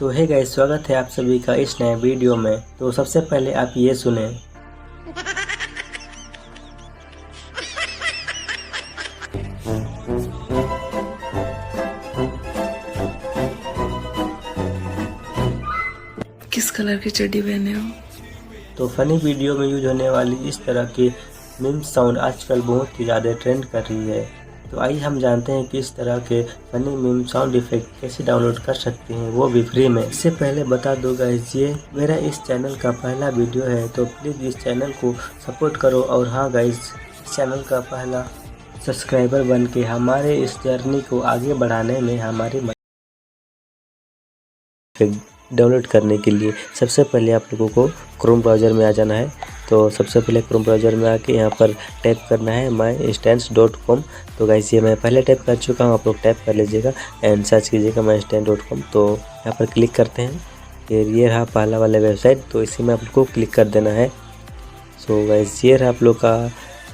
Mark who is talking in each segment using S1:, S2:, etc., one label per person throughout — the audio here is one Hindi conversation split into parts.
S1: तो हे गाइस, स्वागत है आप सभी का इस नए वीडियो में। तो सबसे पहले आप ये सुने।
S2: किस कलर की चड्डी पहने हो?
S1: तो फनी वीडियो में यूज होने वाली इस तरह की मीम साउंड आजकल बहुत ही ज़्यादा ट्रेंड कर रही है। तो आइए हम जानते हैं कि इस तरह के फनी मीम साउंड इफेक्ट कैसे डाउनलोड कर सकते हैं, वो भी फ्री में। इससे पहले बता दो गाइस, ये मेरा इस चैनल का पहला वीडियो है, तो प्लीज़ इस चैनल को सपोर्ट करो। और हाँ गाइस, इस चैनल का पहला सब्सक्राइबर बन के हमारे इस जर्नी को आगे बढ़ाने में हमारी डाउनलोड करने के लिए सबसे पहले आप लोगों को क्रोम ब्राउज़र में आ जाना है। तो सबसे पहले क्रोम ब्राउज़र में आके यहाँ पर टाइप करना है myinstance.com। तो गाइस, ये मैं पहले टाइप कर चुका हूँ, आप लोग टाइप कर लीजिएगा एंड सर्च कीजिएगा myinstance.com। तो यहाँ पर क्लिक करते हैं। ये रहा पहला वाला वेबसाइट, तो इसी में आप लोग को क्लिक कर देना है। सो गाइस, ये रहा आप लोग का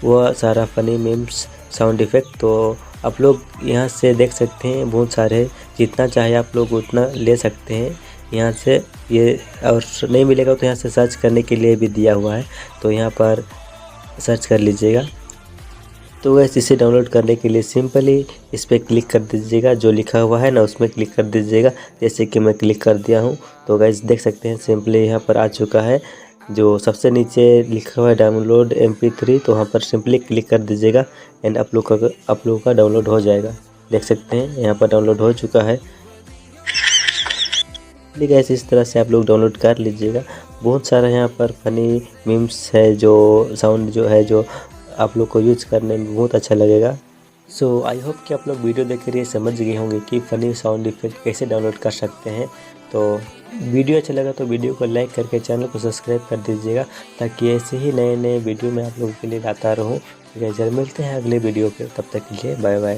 S1: वो सारा फनी मीम्स साउंड इफ़ेक्ट। तो आप लोग यहाँ से देख सकते हैं बहुत सारे, जितना चाहे आप लोग उतना ले सकते हैं यहाँ से। ये और नहीं मिलेगा तो यहाँ से सर्च करने के लिए भी दिया हुआ है, तो यहाँ पर सर्च कर लीजिएगा। तो वैसे इसे डाउनलोड करने के लिए सिंपली इस पर क्लिक कर दीजिएगा, जो लिखा हुआ है ना उसमें क्लिक कर दीजिएगा, जैसे कि मैं क्लिक कर दिया हूँ। तो गाइस देख सकते हैं सिंपली यहाँ पर आ चुका है। जो सबसे नीचे लिखा हुआ है डाउनलोड MP3, तो वहाँ पर सिंपली क्लिक कर दीजिएगा एंड आप लोग का डाउनलोड हो जाएगा। देख सकते हैं यहाँ पर डाउनलोड हो चुका है। गाइस इस तरह से आप लोग डाउनलोड कर लीजिएगा। बहुत सारा यहाँ पर फनी मीम्स है, जो साउंड जो है जो आप लोग को यूज करने में बहुत अच्छा लगेगा। सो आई होप कि आप लोग वीडियो देख कर ये समझ गए होंगे कि फ़नी साउंड इफेक्ट कैसे डाउनलोड कर सकते हैं। तो वीडियो अच्छा लगा तो वीडियो को लाइक करके चैनल को सब्सक्राइब कर दीजिएगा, ताकि ऐसे ही नए नए वीडियो मैं आप लोगों के लिए लाता रहूँ। जल्द मिलते हैं अगले वीडियो पे, तब तक के लिए बाय बाय।